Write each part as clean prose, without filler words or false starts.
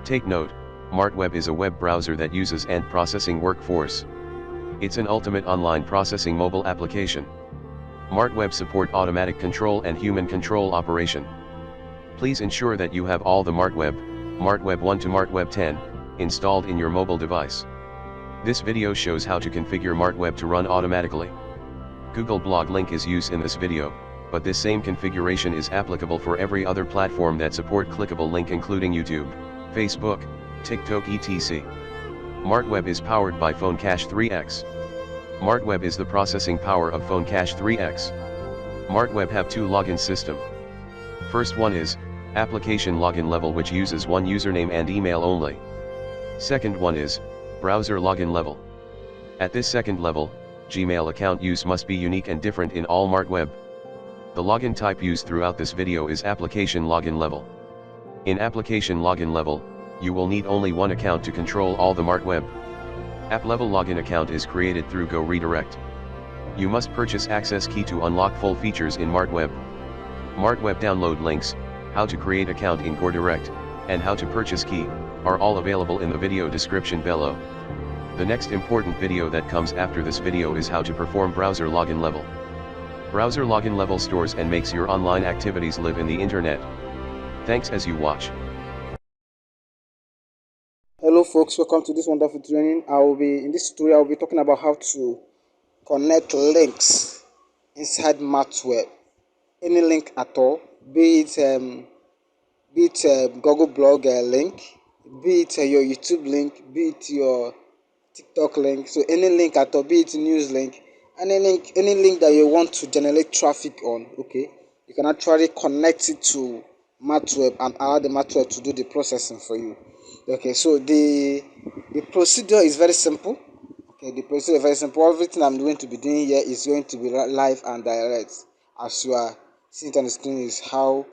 Take note, MartWeb is a web browser that uses ant processing workforce. It's an ultimate online processing mobile application. MartWeb support automatic control and human control operation. Please ensure that you have all the MartWeb 1 to MartWeb 10, installed in your mobile device. This video shows how to configure MartWeb to run automatically. Google blog link is used in this video, but this same configuration is applicable for every other platform that support clickable link including YouTube, Facebook, TikTok etc. MartWeb is powered by Phone Cache 3x. MartWeb is the processing power of Phone Cache 3x. MartWeb have two login system. First one is, application login level which uses one username and email only. Second one is, browser login level. At this second level, Gmail account use must be unique and different in all MartWeb. The login type used throughout this video is application login level. In application login level, you will need only one account to control all the MartWeb. App level login account is created through Go Redirect. You must purchase access key to unlock full features in MartWeb. MartWeb download links, how to create account in Go Direct, and how to purchase key, are all available in the video description below. The next important video that comes after this video is how to perform browser login level. Browser login level stores and makes your online activities live in the internet. Thanks as you watch. Hello folks, welcome to this wonderful training. In this tutorial, I'll be talking about how to connect links inside MartWeb. Any link at all, be it Google blog link, be it your YouTube link, be it your TikTok link. So any link at all, be it news link, any link that you want to generate traffic on, okay, you can actually connect it to MartWeb and allow the MartWeb to do the processing for you. Okay, so the procedure is very simple. Okay, the procedure is very simple. Everything I'm going to be doing here is going to be live and direct. As you are seeing on the screen is how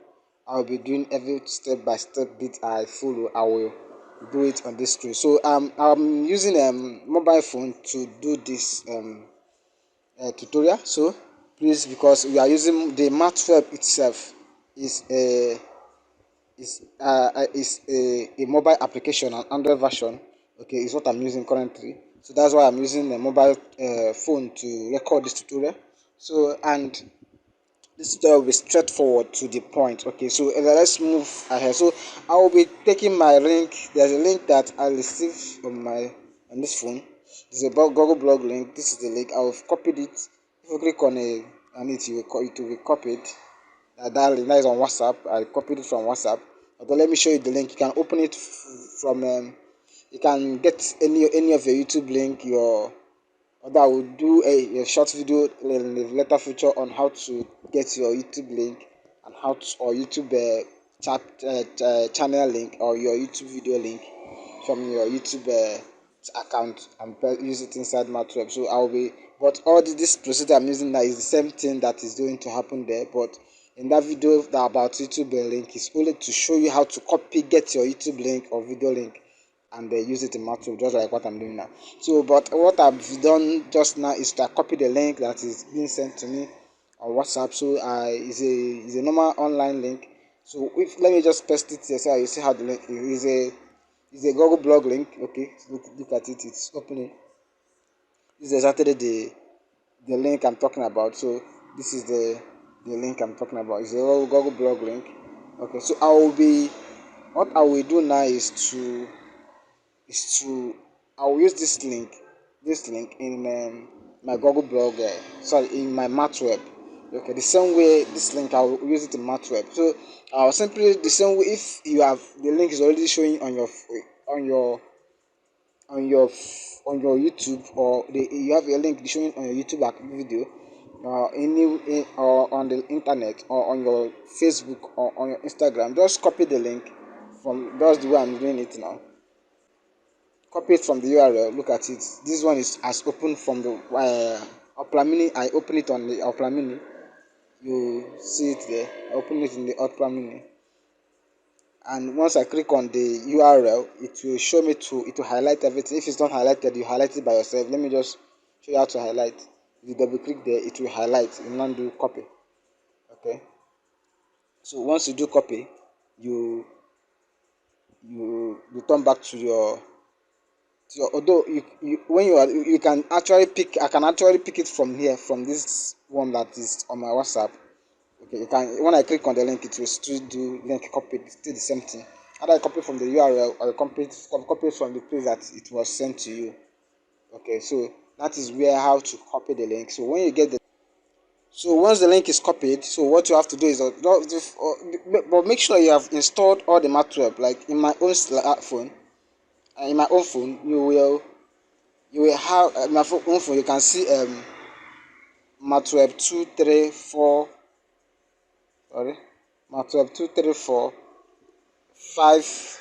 I'll be doing every step by step bit I follow. I will do it on this screen. So I'm using a mobile phone to do this tutorial. So please, because we are using the MartWeb itself is a mobile application, an Android version. Okay, is what I'm using currently. So that's why I'm using a mobile phone to record this tutorial. So, and this tutorial will be straightforward to the point. Okay, so let's move ahead. So I will be taking my link. There's a link that I received on this phone. This is a Google blog link. This is the link. I have copied it. If you click on it, it will be copied. That is on WhatsApp. I copied it from WhatsApp. But let me show you the link. You can open it from. You can get any of your YouTube link. That will do a short video later feature on how to get your YouTube link and how to, or YouTube channel link or your YouTube video link from your YouTube account and use it inside MartWeb. So but all this procedure I'm using now is the same thing that is going to happen there. But in that video about YouTube link is only to show you how to get your YouTube link or video link and use it in MartWeb, just like what I'm doing now. So, but what I've done just now is to copy the link that is being sent to me on WhatsApp. So, is a normal online link. So, let me just paste it here so you see how the link is a Google blog link. Okay, look at it. It's opening. This is exactly the link I'm talking about. So, this is the link I'm talking about. It's a Google blog link. Okay, so what I will do now is to I will use this link in my Google blog, in my MartWeb. Okay, the same way this link I will use it in MartWeb. So I'll simply the same way if you have the link is already showing on your YouTube or you have a link showing on your YouTube video, or on the internet or on your Facebook or on your Instagram, just copy the link from. That's the way I'm doing it now. Copy it from the URL. Look at it. This one is as open from the Opera Mini. I open it on the Opera Mini. You see it there. I open it in the Opera Mini. And once I click on the URL, it will show me it will highlight everything. If it's not highlighted, you highlight it by yourself. Let me just show you how to highlight. If you double click there, it will highlight. You now do copy. Okay. So once you do copy, you you return back to your although you when you are you can actually pick I can actually pick it from here from this one that is on my WhatsApp. Okay, you can when I click on the link it will still do link copy, it's still the same thing. Either I copy from the URL or copy from the place that it was sent to you. Okay, so that is where how to copy the link. So when you get the so once the link is copied, so what you have to do is but make sure you have installed all the MartWeb. Like in my own phone, in my own phone, you will have my own phone. You can see MartWeb 234. Sorry, MartWeb 234 5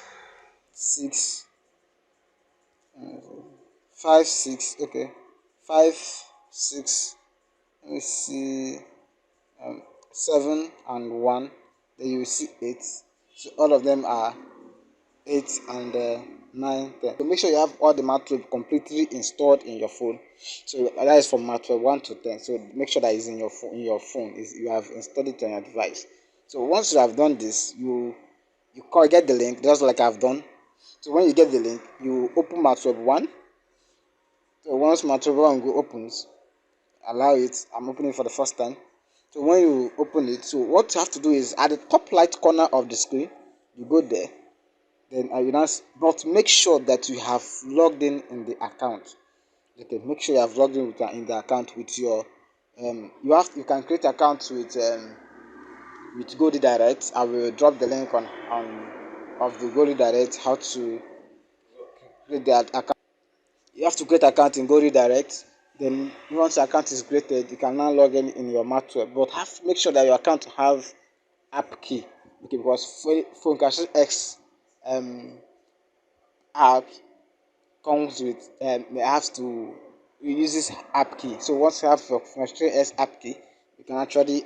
6 Okay, 5 6. Let me see. 7 and 1. Then you will see 8. So all of them are 8 and 9, 10. So make sure you have all the MartWeb completely installed in your phone. So that is from MartWeb 1 to 10. So make sure that is in your phone. In your phone is you have installed it on your device. So once you have done this, get the link just like I've done. So when you get the link, you open MartWeb 1. So once MartWeb 1 opens, allow it. I'm opening it for the first time. So when you open it, so what you have to do is at the top right corner of the screen, you go there. Then but make sure that you have logged in the account. Okay, make sure you have logged in the account with your you can create accounts with Go Direct. I will drop the link on of the Go Direct how to create that account. You have to create account in Go Direct. Then once your account is created, you can now log in your MartWeb. But make sure that your account have app key. Okay, because Phonecast X um, app comes with has to it uses app key. So once you have your Phonecast X app key, you can actually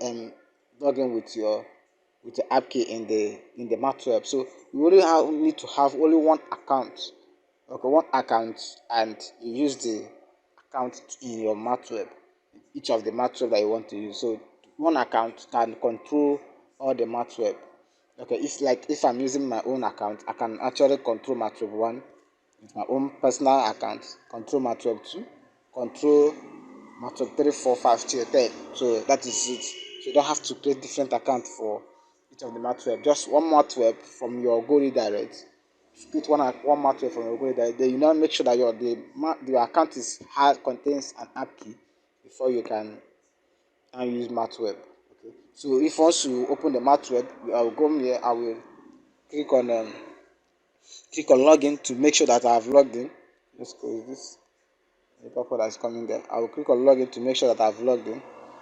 log in with the app key in the MartWeb. So you only need to have only one account. Okay, one account, and you use the account in your MartWeb, each of the MartWeb that you want to use. So one account can control all the MartWeb. Okay, it's like if I'm using my own account, I can actually control MartWeb 1 with my own personal account, control MartWeb 2, control MartWeb 3, 4, 5 till 10. So that is it. So you don't have to create different account for each of the MartWeb. Just one MartWeb from your Go Direct. Create one MartWeb from your Go Direct. Then you now make sure that the account contains an app key before you can use MartWeb. Okay. So if once you open the MartWeb, I will go here. I will click on login to make sure that I have logged in. Let's close this. The purple that is coming there. I will click on login to make sure that I've logged in.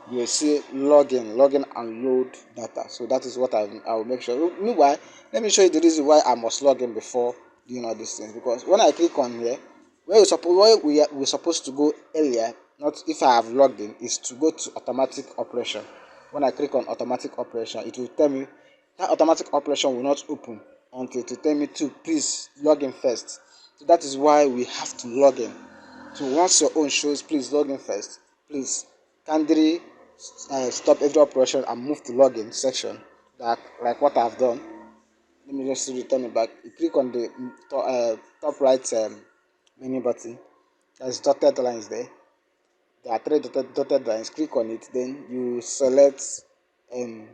You will see login and load data. So that is what I will make sure. Meanwhile, let me show you the reason why I must log in before doing all these things. Because when I click on here, where we're supposed to go earlier, not if I have logged in, is to go to automatic operation. When I click on automatic operation, it will tell me that automatic operation will not open until to tell me to please log in first. So that is why we have to log in. So once your own shows, please log in first. Please kindly stop every operation and move to login section, like what I've done. Let me just return it back. You click on the top right menu button. There's dotted lines there. There are three dotted lines. Click on it. Then you select um,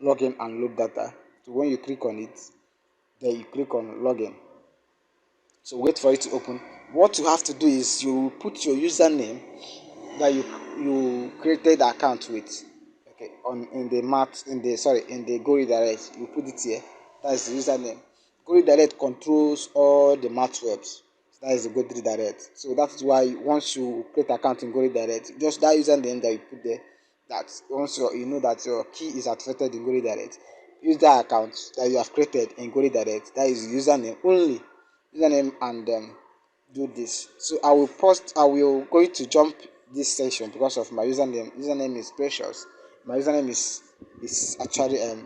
login and load data. So when you click on it, then you click on login. So wait for it to open. What you have to do is you put your username that you created the account with. Okay, in the Go Direct, you put it here. That is the username. Go Direct controls all the MartWebs. That is the Go Direct. So that is why once you create account in Go Direct, just that username that you put there, that once you know that your key is activated in Go Direct, use that account that you have created in Go Direct. That is the username only. Username and do this. So I will going to jump this session because of my username. Username is precious. My username is actually I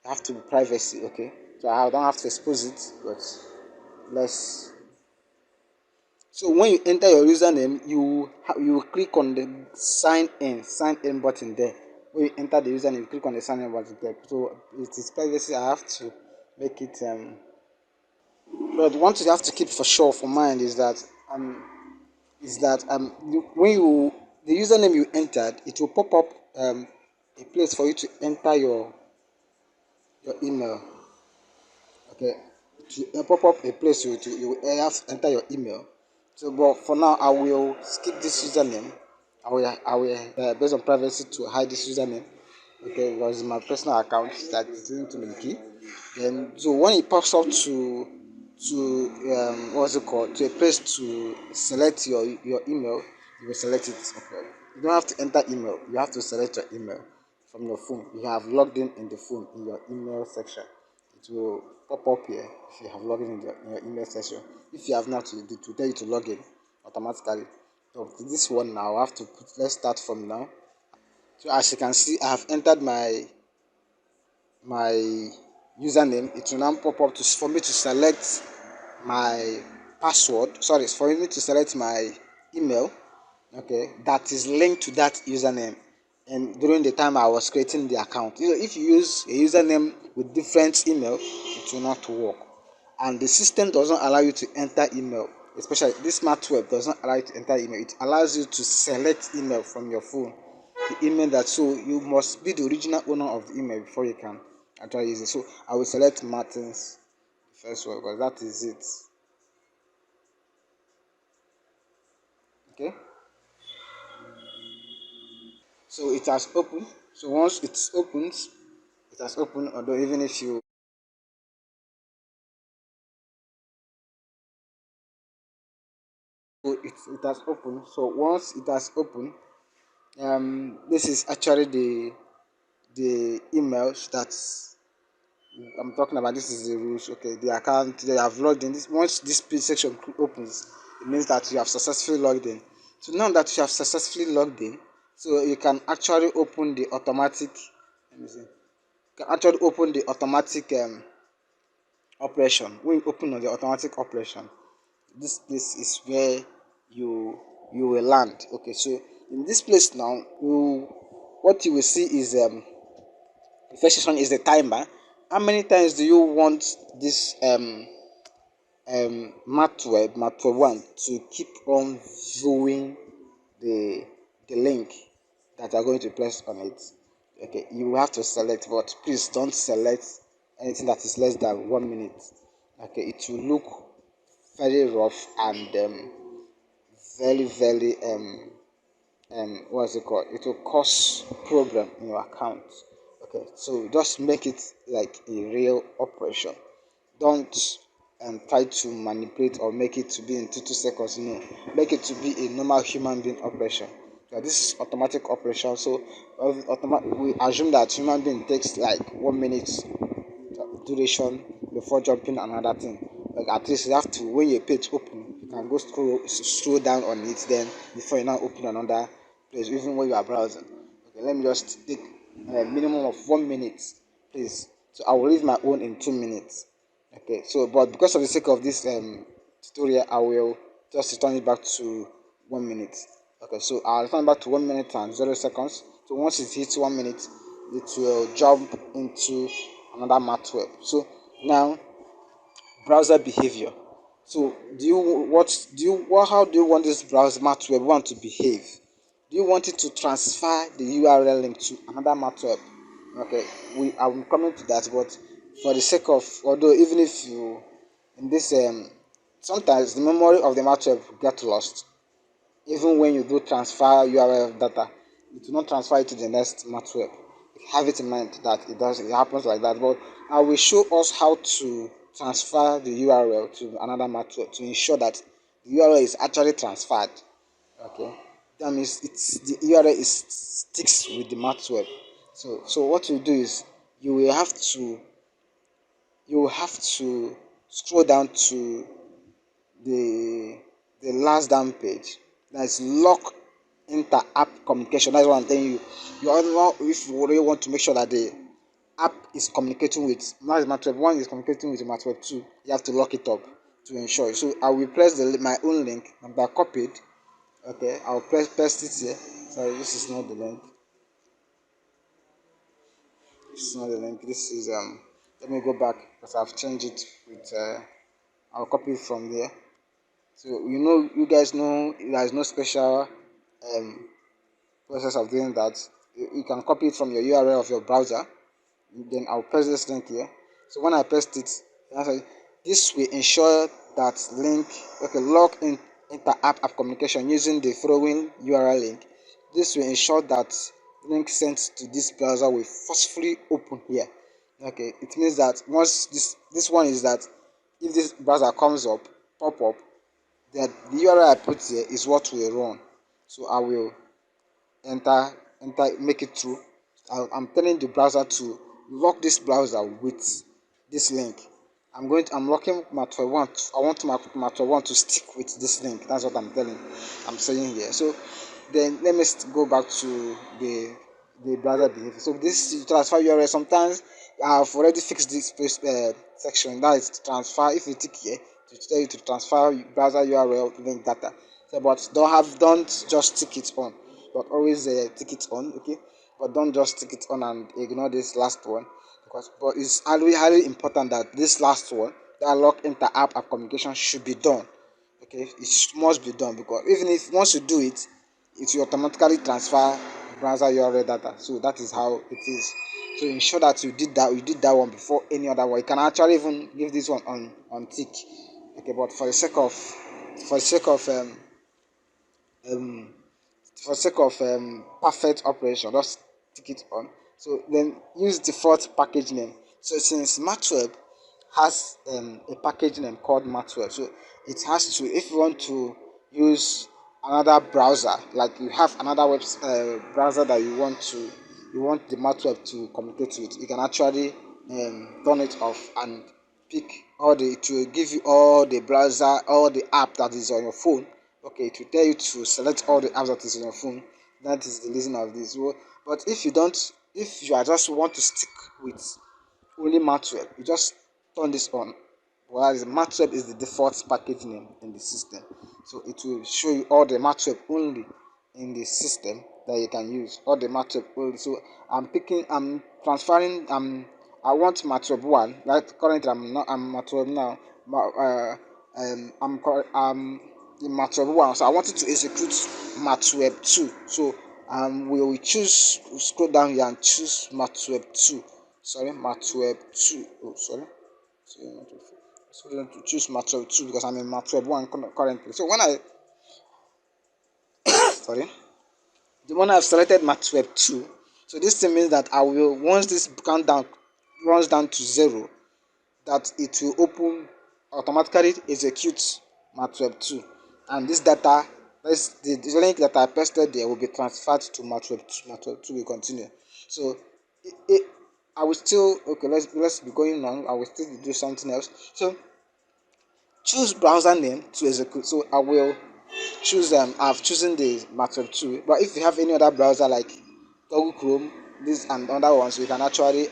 have to be privacy, okay? So I don't have to expose it, but let's so when you enter your username, you click on the sign in button there. When you enter the username, you click on the sign in button there. So it is privacy. I have to make it But one thing you have to keep for sure for mind is that when you the username you entered, it will pop up a place for you to enter your email. Okay, to pop up a place you will have to enter your email. So, but for now, I will skip this username. I will based on privacy to hide this username. Okay, because it's my personal account that is linked to the key. Then, so when it pops up to what's it called, to a place to select your email, you will select it. Okay, you don't have to enter email. You have to select your email from your phone. You have logged in the phone in your email section. It will pop up here if you have logged in your email section. If you have not, it will tell you to log in automatically. So this one now, I have to put. Let's start from now. So as you can see, I have entered my username. It will now pop up for me to select my password. Sorry, it's for me to select my email. Okay, that is linked to that username. And during the time I was creating the account, if you use a username with different email, it will not work. And the system doesn't allow you to enter email, especially this MartWeb doesn't allow you to enter email. It allows you to select email from your phone, the email that, so you must be the original owner of the email before you can actually use it. So I will select Martin's first one because that is it. Okay, so it has opened. So once it has opened. Although even if you it has opened. So once it has opened, this is actually the emails that I'm talking about. This is the rules. Okay, the account they have logged in. This once this page section opens, it means that you have successfully logged in. So now that you have successfully logged in, so you can actually open the automatic. Let me see. You can actually open the automatic operation. When you open on the automatic operation, this place is where you you will land. Okay, so in this place now, what you will see is the first section is the timer. How many times do you want this MartWeb 1 to keep on viewing the the link that are going to press on it? Okay, you will have to select, but please don't select anything that is less than 1 minute. Okay, it will look very rough and very what's it called, it will cause problem in your account. Okay, so just make it like a real operation. Don't try to manipulate or make it to be in 2 seconds. No, make it to be a normal human being operation. So this is automatic operation. So we assume that human being takes like 1 minute duration before jumping another thing. Like at least you have to, when your page open, you can go scroll down on it, then before you now open another place, even when you are browsing. Okay, let me just take a minimum of 1 minute, please. So I will leave my own in 2 minutes. Okay, so but because of the sake of this tutorial, I will just return it back to 1 minute. Okay, so I'll return back to 1 minute and 0 seconds. So once it hits 1 minute, it will jump into another MartWeb. So now browser behavior. So how do you want this browser MartWeb one to behave? Do you want it to transfer the URL link to another MartWeb? Okay, I'm coming to that, but for the sake of, although even if you in this sometimes the memory of the MartWeb get lost. Even when you do transfer URL data, it will not transfer it to the next MartWeb. Have it in mind that it happens like that. But I will show us how to transfer the URL to another MartWeb to ensure that the URL is actually transferred. Okay, that means it's the URL is sticks with the MartWeb. So what you do is you will have to scroll down to the last down page. That's lock inter app communication. That's what I'm telling you. You also, if you really want to make sure that the app is communicating with, not MartWeb 1 is communicating with MartWeb 2, you have to lock it up to ensure. So I will press my own link and I copied. Okay, I'll paste it here. Sorry, this is not the link. This is not the link. This is let me go back because I've changed it with I'll copy it from there. So you guys know there is no special um, process of doing that. You can copy it from your URL of your browser. Then I'll press this link here. So when I pressed it, this will ensure that link, okay, log in inter-app communication using the following URL link. This will ensure that link sent to this browser will forcefully open here. Okay, it means that once this one is that if this browser comes up, pop up, that the URL I put here is what will run. So I will enter make it through. I'm telling the browser to lock this browser with this link. I'm locking MartWeb1. I want MartWeb1 to stick with this link. That's what I'm saying here. So then let me go back to the browser behavior. So this transfer URL, sometimes I've already fixed this section, that is transfer. If you tick here to tell you to transfer browser URL link data, so, but don't just tick it on, but always tick it on, okay? But don't just stick it on and ignore this last one, but it's highly important that this last one, that log inter app communication, should be done. Okay, it must be done, because even if once you do it, it will automatically transfer browser URL data. So that is how it is. So ensure that you did that one before any other one. You can actually even give this one on tick. Okay, but for the sake of um perfect operation, just tick it on. So then use default package name. So since MartWeb has a package name called MartWeb, so it has to, if you want to use another browser, like you have another browser that you want the MartWeb to communicate with, you can actually turn it off and pick it will give you all the browser, all the app that is on your phone. Okay, it will tell you to select all the apps that is on your phone. That is the reason of this. Well, but if you are just want to stick with only MartWeb, you just turn this on. Whereas MartWeb is the default package name in the system, so it will show you all the MartWeb only in the system that you can use. All the MartWeb only. So I'm transferring. I want MartWeb one. Like currently, I'm MartWeb now. I'm in MartWeb one. So I wanted to execute MartWeb two. So we will scroll down here and choose MartWeb two. Sorry, MartWeb two. Oh, sorry. So I'm going to choose MartWeb 2 because I'm in MartWeb 1 currently. So sorry, the one I've selected MartWeb 2. So this thing means that I will, once this countdown runs down to 0, that it will open, automatically execute MartWeb 2. And this data, the link that I pasted there will be transferred to MartWeb 2. MartWeb 2 will continue. So I will still, okay, let's be going on. I will still do something else. So choose browser name to execute. So I will choose I've chosen the MartWeb 2, but if you have any other browser like Google Chrome, this and other ones, you can actually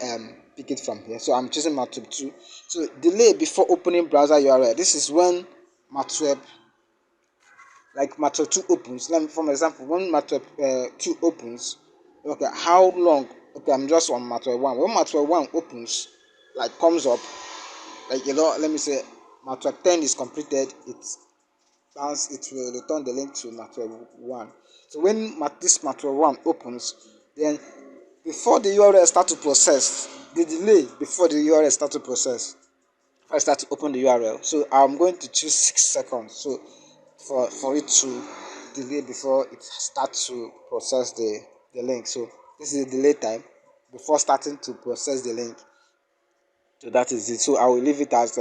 pick it from here. So I'm choosing MartWeb 2. So delay before opening browser URL. This is when MartWeb, like MartWeb 2 opens. Let me, for example, when MartWeb 2 opens, okay, how long? Okay, I'm just on MartWeb 1. When MartWeb 1 opens, like comes up, like let me say MartWeb 10 is completed, it will return the link to MartWeb 1. So when this MartWeb 1 opens, then before the URL start to process, the delay before the URL start to process, if I start to open the URL, so I'm going to choose 6 seconds. So for it to delay before it starts to process the link. So this is the delay time before starting to process the link. So that is it. So I will leave it as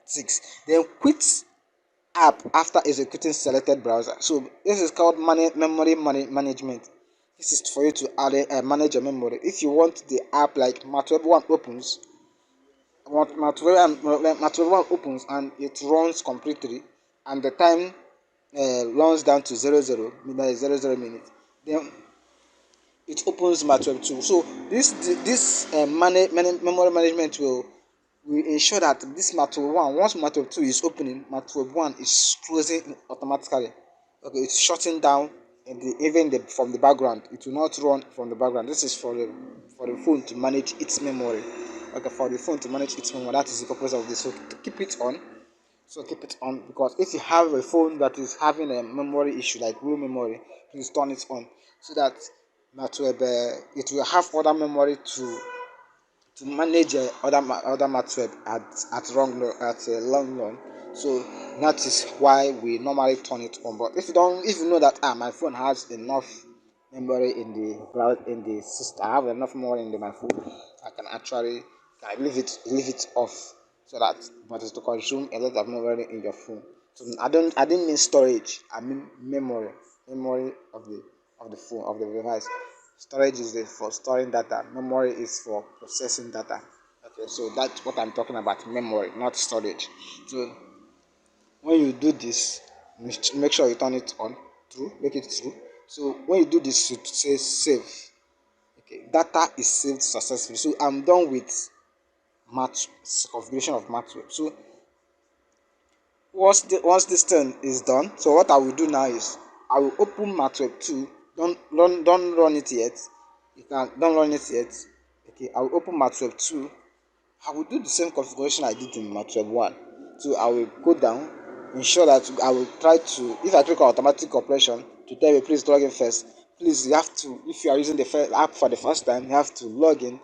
6. Then quit app after executing selected browser. So this is called memory management. This is for you to manage your memory. If you want the app, like MartWeb 1 opens, MartWeb 1 opens and it runs completely, and the time runs down to 00 minutes, then it opens MartWeb 2. So this memory management will ensure that this MartWeb 1, once MartWeb 2 is opening, MartWeb 1 is closing automatically. Okay, it's shutting down from the background. It will not run from the background. This is for the phone to manage its memory. Okay, for the phone to manage its memory. That is the purpose of this. So to keep it on, So keep it on, because if you have a phone that is having a memory issue like low memory, please turn it on so that it will have other memory to manage other MartWeb at a long run. So that is why we normally turn it on. But if you know that my phone has enough memory in the system, I have enough memory in my phone, I can actually leave it off, so that but it's to consume a lot of memory in your phone. So I didn't mean storage, I mean memory of the phone, of the device. Storage is for storing data. Memory is for processing data. Okay, so that's what I'm talking about, memory, not storage. So when you do this, make sure you turn it on, true, make it true. So when you do this, you say save. Okay, data is saved successfully. So I'm done with match configuration of MartWeb. So once this thing is done, so what I will do now is I will open MartWeb 2. Don't run it yet. You can don't run it yet. Okay, I will open MartWeb 2. I will do the same configuration I did in MartWeb 1. So I will go down, ensure that I will try to, if I click on automatic operation, to tell you please log in first. Please, you have to, if you are using the app for the first time, you have to log in.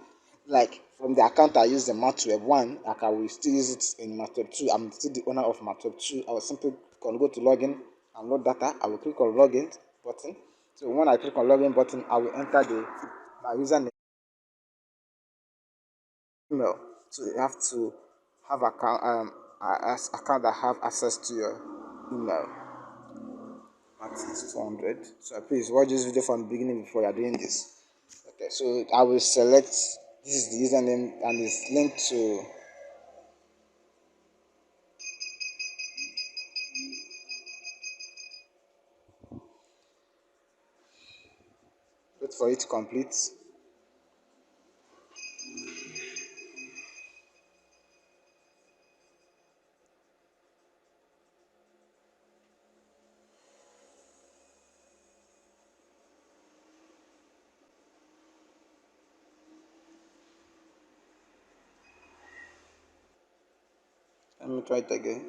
Like from the account I use in MartWeb 1, like I will still use it in MartWeb 2. I'm still the owner of MartWeb 2. I will simply go to login and load data. I will click on login button. So when I click on login button, I will enter my username, email. So you have to have account that have access to your email. Max is 200. So please watch this video from the beginning before you're doing this. Okay, so I will select, this is the username and it's linked to, wait for it to complete. Let me try it again.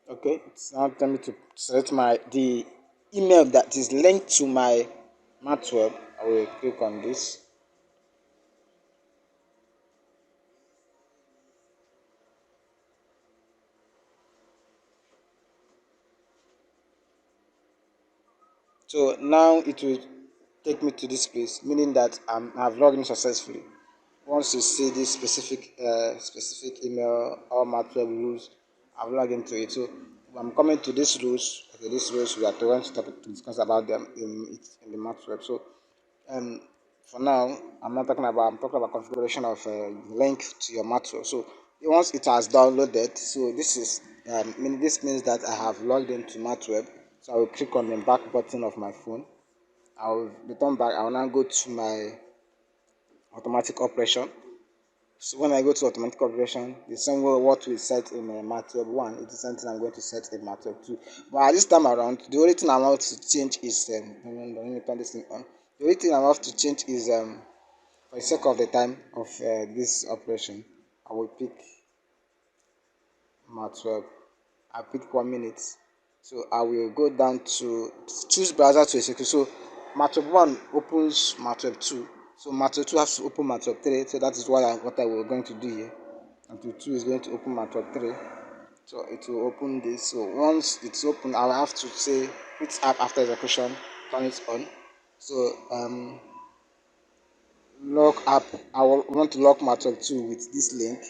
Okay, it's now telling me to select the email that is linked to my MartWeb. I will click on this. So now it will take me to this place, meaning that I've logged in successfully. Once you see this specific email or MartWeb rules, I've logged into it. So I'm coming to these rules. Okay, these rules we are going to discuss about them in the MartWeb. So um, for now, I'm talking about configuration of link to your MartWeb. So once it has downloaded, so this means that I have logged into MartWeb. So I will click on the back button of my phone. I will return back. I will now go to my automatic operation. So when I go to automatic operation, the same way what we set in MartWeb 1, it is something I'm going to set in MartWeb 2. But at this time around, the only thing I want to change is, let me turn this thing on. The only thing I want to change is, for the sake of the time of this operation, I will pick MartWeb. I pick 1 minute. So I will go down to choose browser to execute. So MartWeb 1 opens MartWeb 2. So MartWeb 2 has to open MartWeb 3. So that is what I was going to do here. MartWeb 2 is going to open MartWeb 3. So it will open this. So once it's open, I'll have to say which app after execution, turn it on. So lock app. I will want to lock MartWeb 2 with this link.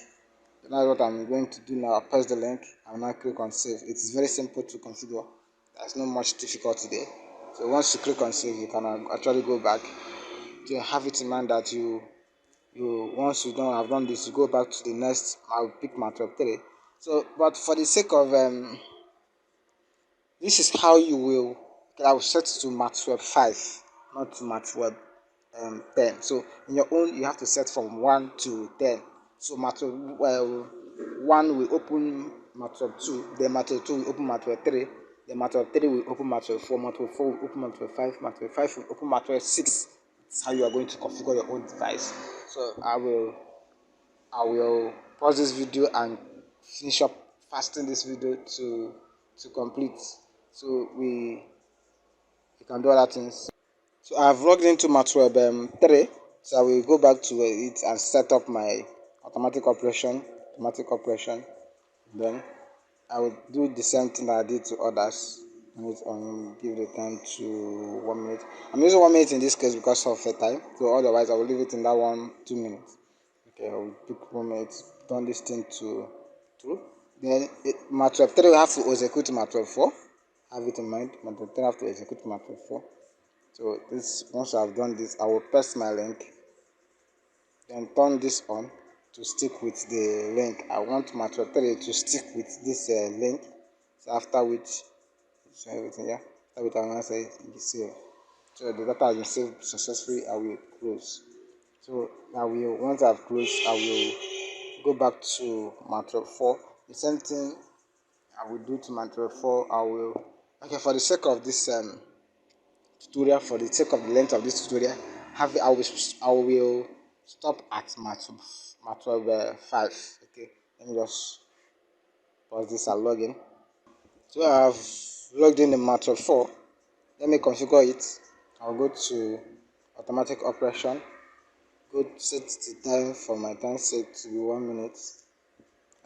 So that's what I'm going to do now. I'll press the link and now click on save. It is very simple to configure. There's not much difficulty there. So once you click on save, you can actually go back. You have it in mind that you once you don't have done this, you go back to the next. I'll pick MartWeb 3. So, but for the sake of this is how you will. I will set to MartWeb 5, not to MartWeb 10. So in your own, you have to set from 1 to 10. So MartWeb 1 will open MartWeb 2, then MartWeb 2 will open MartWeb 3, Then MartWeb 3 will open MartWeb 4, MartWeb 4 will open MartWeb 5, MartWeb 5 will open MartWeb 6. That's how you are going to configure your own device. So I will pause this video and finish up fasting this video to complete. So we can do other things. So I've logged into MartWeb 3. So I will go back to it and set up my automatic operation. Then I will do the same thing that I did to others. And give the time to 1 minute. I'm using 1 minute in this case because of the time. So otherwise I will leave it in that 2 minutes. Okay, I will pick 1 minute, turn this thing to true. Then MartWeb 3 will have to execute MartWeb 4. Have it in mind. MartWeb 3 have to execute MartWeb 4. So this, once I've done this, I will paste my link, then turn this on to stick with the link. I want MartWeb 3 to stick with this link. So after which, so everything, yeah. After which I'm gonna say save. So the data has been saved successfully. I will close. So once I've closed, I will go back to MartWeb 4. The same thing I will do to MartWeb 4. Okay, for the sake of this tutorial, for the sake of the length of this tutorial, I will stop at MartWeb 5. Okay, let me just pause this and log in. So I've logged in MartWeb 4. Let me configure it. I'll go to automatic operation. Go set the time for my time set to be 1 minute.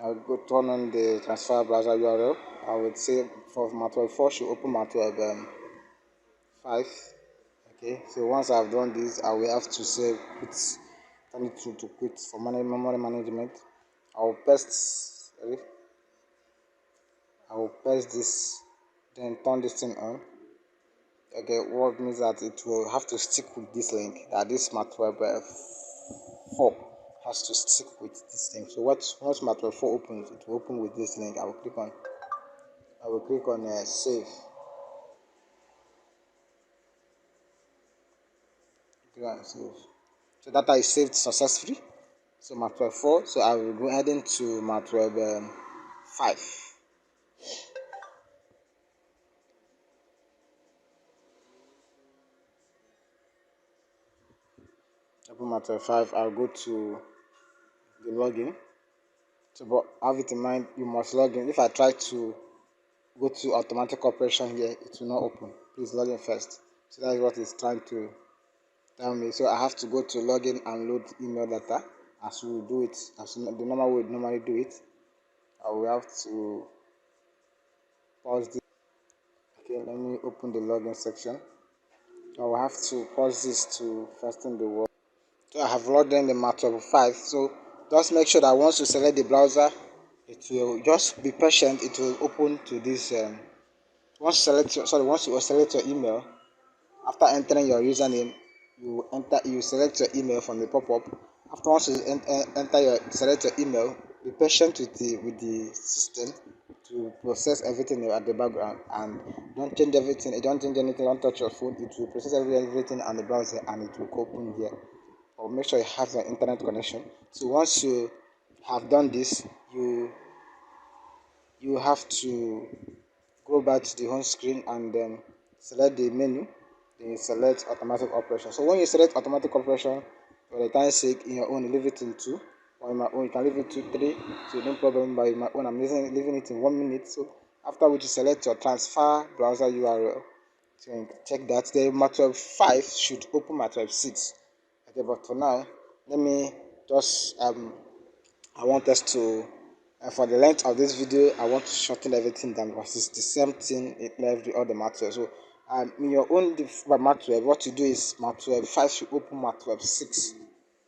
I'll go turn on the transfer browser URL. I would say for MartWeb 4 should open MartWeb 5. Okay, so once I've done this, I will have to say quit, turn it to quit for memory management. Sorry, I will paste this, then turn this thing on. Okay, what means that it will have to stick with this link, that this MartWeb 4 has to stick with this link. So once MartWeb 4 opens, it will open with this link. I will click on save. Click on save. So data is saved successfully. So MartWeb 4. So I will go ahead into MartWeb 5. Open MartWeb 5. I'll go to the login. So, but have it in mind, you must log in. If I try to go to automatic operation here, it will not open. Please log in first. So that is what it's trying to tell me. So I have to go to login and load email data as we do it, as the normal way we normally do it. I will have to pause this. Okay, let me open the login section. I will have to pause this to fasten the word. So I have logged in the MartWeb 5. So just make sure that once you select the browser, it will just be patient. It will open to this. Once you select your email, after entering your username, you select your email from the pop-up. After once you select your email, be patient with the system to process everything at the background, and don't change everything. Don't change anything. Don't touch your phone. It will process everything on the browser and it will open here. Or make sure you have an internet connection. So once you have done this, you have to go back to the home screen and then select the menu. Then you select automatic operation. So when you select automatic operation, for the time sake, in your own, you leave it in 2, or in my own, you can leave it to 3. So no problem. But in my own, I'm leaving it in 1 minute. So after which you select your transfer browser URL, so check that. The MartWeb 5 should open MartWeb 6. Okay, but for now, let me just I want us to for the length of this video, I want to shorten everything down because it's the same thing in every other MartWeb. So in your own MartWeb, what you do is MartWeb 5 should open MartWeb 6.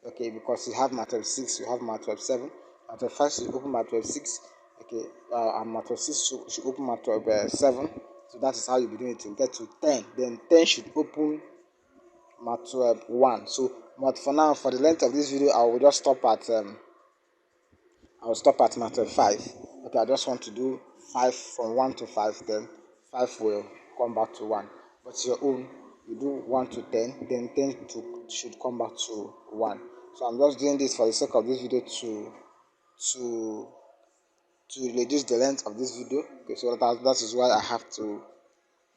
Okay, because you have MartWeb 6, you have MartWeb 7. MartWeb 5 should open MartWeb 6. Okay, and MartWeb 6 should open MartWeb 7. So that is how you'll be doing it to get to 10. Then 10 should open MartWeb 1. So, but for now, for the length of this video, I will just stop at I'll stop at MartWeb 5. Okay, I just want to do 5 from 1 to 5, then 5 will come back to 1. But your own, you do 1 to 10, then 10 should come back to 1. So I'm just doing this for the sake of this video to to reduce the length of this video. Okay, so that is why I have to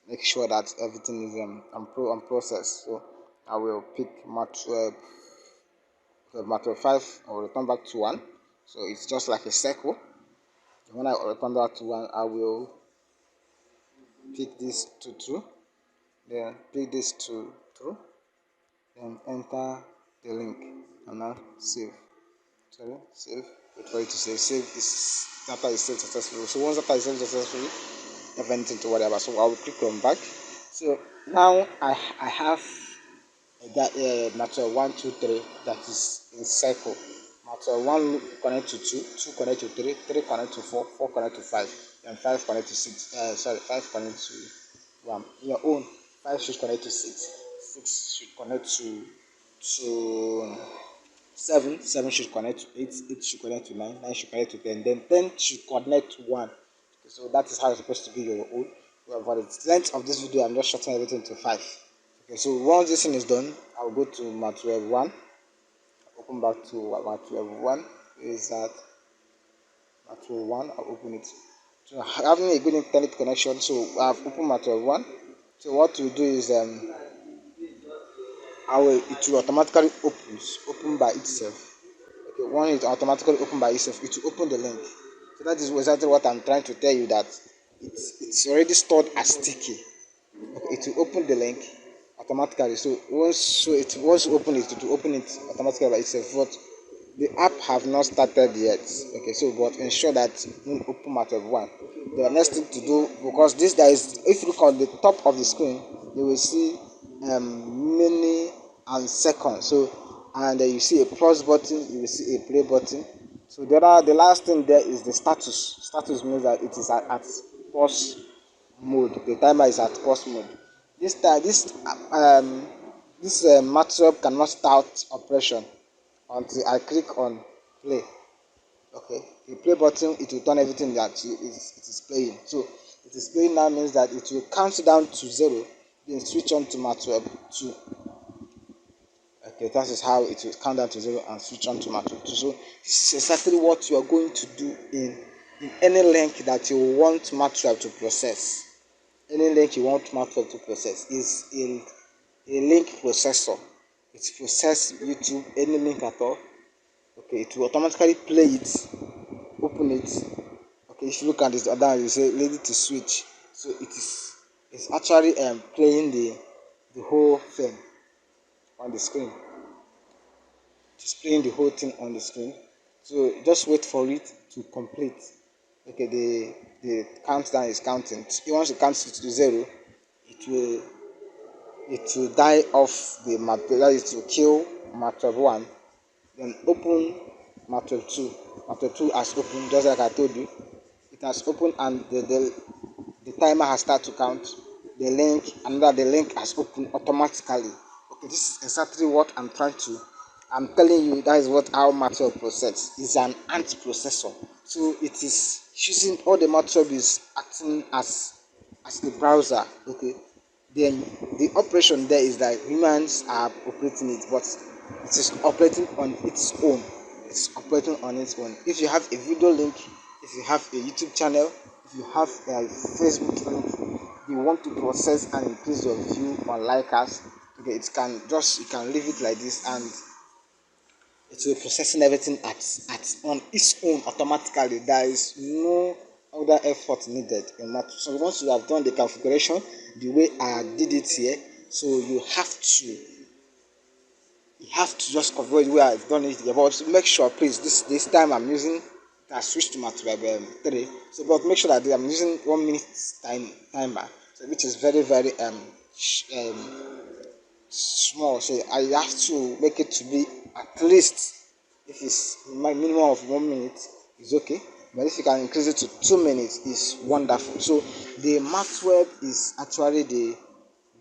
make sure that everything is on process. So I will pick MartWeb 5. I will return back to 1. So it's just like a circle. When I return back to 1, I will pick this to true, then pick this to true, then enter the link and now save. Sorry, save. Wait for it to save. Save is data is saved successfully. So once data is saved successfully, I have anything to worry about. So I will click on back. So now I have that matter 1, 2, 3 that is in circle. Matter 1 connect to 2, 2 connect to 3, 3 connect to 4, 4 connect to 5, and 5 connect to 6. 5 connect to 1. Your own 5 should connect to 6, 6 should connect to 7, 7 should connect to 8, 8 should connect to 9, 9 should connect to 10, then 10 should connect to 1. Okay, so that is how it's supposed to be your own. But for the length of this video, I'm just shortening everything to 5. Okay, so once this thing is done, I'll go to MartWeb 1. Open back to MartWeb 1. Is that MartWeb 1? I'll open it. So having a good internet connection, so I've opened MartWeb 1. So what we'll do is it will automatically open by itself. Okay, when it automatically open by itself, it will open the link. So that is exactly what I'm trying to tell you, that it's already stored as sticky. Okay, it will open the link automatically. So once you open it, it will open it automatically by itself. But the app have not started yet. Okay, so but ensure that you open MartWeb 1. The next thing to do, because this guy is, if you look on the top of the screen, you will see minute and seconds. So and you see a plus button, you will see a play button. So the last thing there is the status. Status means that it is at pause mode. The timer is at pause mode. This MartWeb cannot start operation until I click on play. Okay, the play button, it will turn everything that it is playing. So it is playing now means that it will count down to 0, then switch on to MartWeb 2. Okay, that is how it will count down to 0 and switch on to MartWeb 2. So this is exactly what you are going to do in any link that you want MartWeb to process. Any link you want MartWeb to process is in a link processor. It processes YouTube, any link at all. Okay, it will automatically play it, open it. Okay, if you look at this other, you say ready to switch. So it's actually playing the whole thing on the screen. It's playing the whole thing on the screen. So just wait for it to complete. Okay, the countdown is counting. Once it counts to 0, it will die off the map. That is to kill MartWeb 1. Then open MartWeb 2. MartWeb 2 has opened, just like I told you. It has opened and the timer has started to count. The link has opened automatically. Okay, this is exactly what I'm telling you. That is what our MartWeb process is, an ant processor. So it is using all the MartWeb is acting as the browser. Okay, then the operation there is that humans are operating it, but it is operating on its own. It's operating on its own. If you have a video link, if you have a YouTube channel, if you have a Facebook link, you want to process and increase your view on likers, okay, you can leave it like this and it will be processing everything at on its own automatically. There is no other effort needed in that. So once you have done the configuration the way I did it here, so you have to just configure it the way I've done it here. But make sure, please, this time I'm using, I switched to MartWeb 3. So but make sure that I'm using 1 minute timer, so which is very very small. So I have to make it to be at least, if it's my minimum of 1 minute is okay, but if you can increase it to 2 minutes is wonderful. So the MartWeb is actually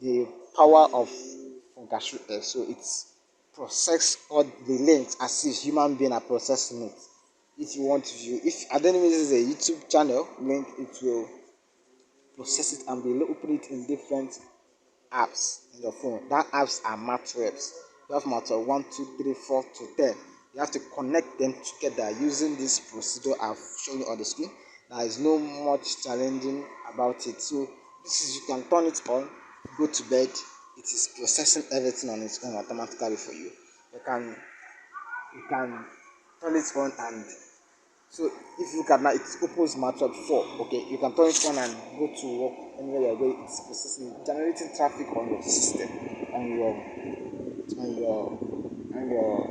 the power of Fungashu. So it's process all the links as if human being are processing it. If you want to view, if I don't know, this is a YouTube channel link, it will process it and will open it in different apps in your phone. That apps are MartWebs. You have MartWeb 1, 2, 3, 4 to 10. You have to connect them together using this procedure I've shown you on the screen. There is no much challenging about it. So this is, you can turn it on, go to bed. It is processing everything on its own automatically for you. You can turn it on, and so if you look at now, it opens MartWeb 4. Okay, you can turn it on and go to work anywhere you're going. It's processing, generating traffic on your system, on your on your on your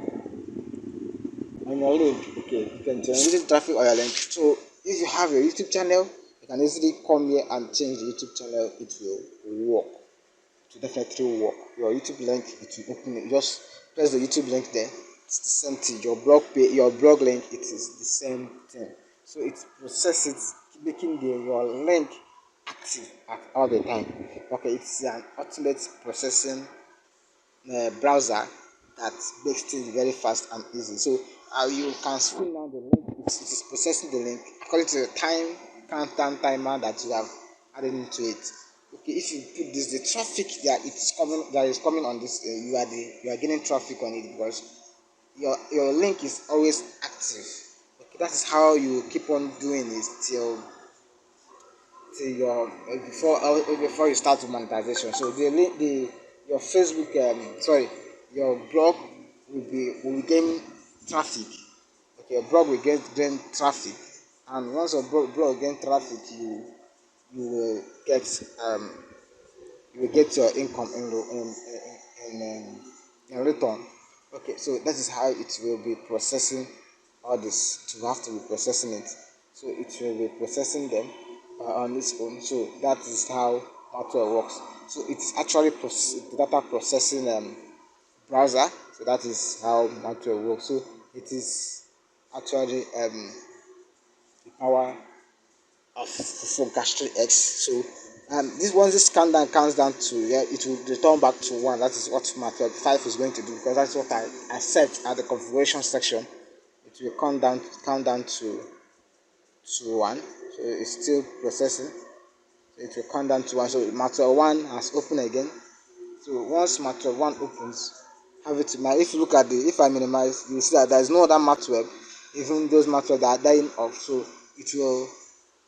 on your link. Okay, you can generate traffic on your link. So if you have a YouTube channel, you can easily come here and change the YouTube channel. It will work. To definitely work. Your YouTube link, it will open it. Just press the YouTube link there. It's the same thing. Your blog link, it is the same thing. So it processes, making your link active at all the time. Okay, it's an ultimate processing browser that makes things very fast and easy. So you can scroll down the link. It is processing the link according to the countdown timer that you have added into it. Okay, if you put this, the traffic that is coming on this, you are getting traffic on it because your link is always active. Okay, that is how you keep on doing it till your before you start monetization. So your Facebook your blog will gain traffic. Okay, your blog will gain traffic, and once your blog gain traffic, you will get your income in return. Okay, so that is how it will be processing all this. You have to be processing it, so it will be processing them on its own. So that is how MartWeb works. So it's actually data processing browser. So that is how MartWeb works. So it is actually the power for gastric X. So this once this countdown counts down to, yeah, it will return back to 1. That is what MartWeb 5 is going to do, because that's what I set at the configuration section. It will count down to 1. So it's still processing. So it will count down to 1. So MartWeb 1 has opened again. So once MartWeb 1 opens, have it now. If you look at if I minimize, you will see that there is no other MartWeb, even those MartWeb that are dying off. So it will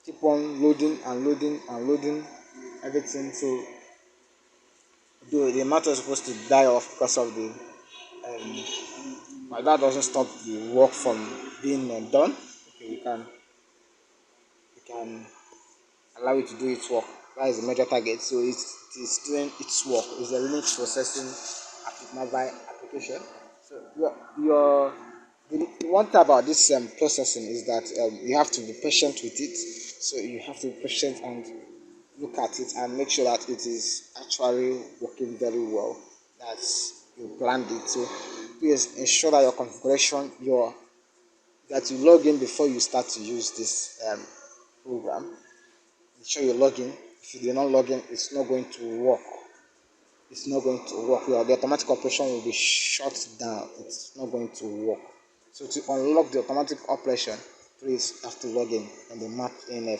keep on loading and loading and loading everything. So the matter is supposed to die off because of the but that doesn't stop the work from being done. Okay, you can allow it to do its work. That is the major target. So it is doing its work. It's a Linux processing mobile application. So the one thing about this processing is that you have to be patient with it. So you have to be patient and look at it and make sure that it is actually working very well. That you planned it. So please ensure that your configuration, that you log in before you start to use this program. Ensure you log in. If you do not log in, it's not going to work. It's not going to work. The automatic operation will be shut down. It's not going to work. So to unlock the automatic operation, please have to log in the map in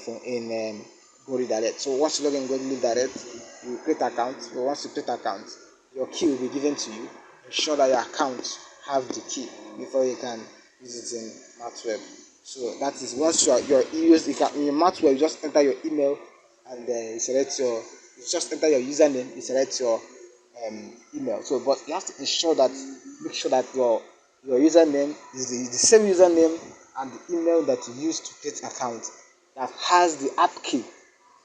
Go Redirect. So once you log in Go Redirect, you create account. So once you create account, your key will be given to you. Ensure that your account have the key before you can use it in MartWeb. So that is once you can in MartWeb, you just enter your email and you just enter your username, you select your email. So but you have to make sure that your username is the same username and the email that you use to create account that has the app key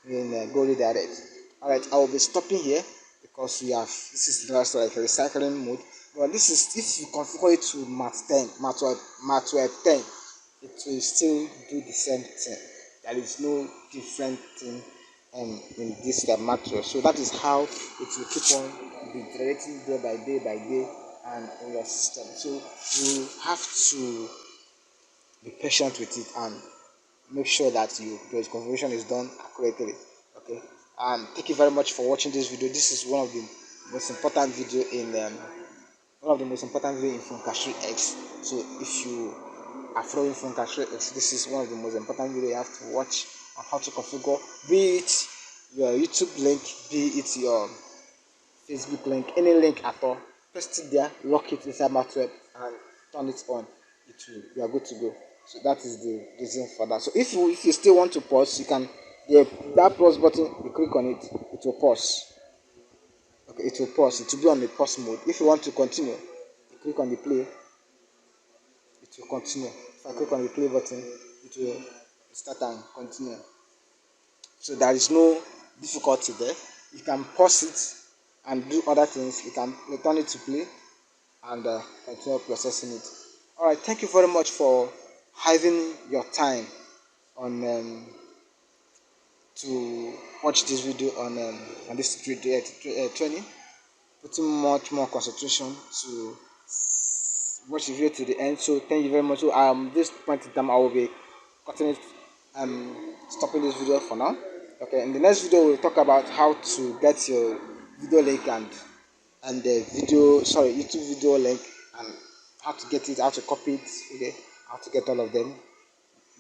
in Go Redirect. Alright, I will be stopping here because this is just like a recycling mode. But this is if you configure it to MartWeb 10, it will still do the same thing. There is no different thing in this MartWeb. So that is how it will keep on iterating day by day and in your system. So you have to be patient with it and make sure that your configuration is done accurately. Okay, and thank you very much for watching this video. This is one of the most important video in Funkashri X. So if you are following Funkashri X, this is one of the most important video you have to watch on how to configure, be it your YouTube link, be it your Facebook link, any link at all. Paste it there, lock it inside MartWeb and turn it on. you are good to go. So that is the reason for that. So if you still want to pause, you can, that pause button, you click on it, it will pause. Okay, it will pause. It will be on the pause mode. If you want to continue, you click on the play, it will continue. If I click on the play button, it will start and continue. So there is no difficulty there. You can pause it and do other things. You can return it to play and continue processing it. All right, thank you very much for having your time on to watch this video on this training, putting much more concentration to watch the video to the end. So thank you very much. So this point in time I will be cutting it, stopping this video for now. Okay, in the next video we'll talk about how to get your video link and the YouTube video link, and how to get it, how to copy it, okay, how to get all of them,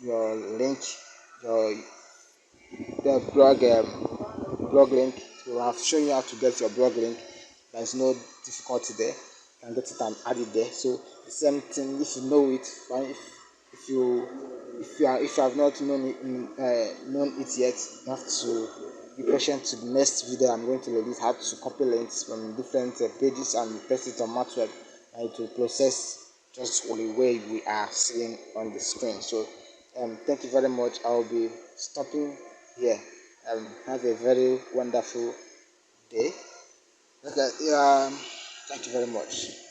your link, your the blog link. So I've shown you how to get your blog link. There's no difficulty there. You can get it and add it there. So the same thing, if you know it, fine. If you have not known it yet, you have to be patient to the next video. I'm going to release how to copy links from different pages and paste it on MartWeb, and it will process just the way we are seeing on the screen. So thank you very much. I will be stopping here. Have a very wonderful day. Okay, thank you very much.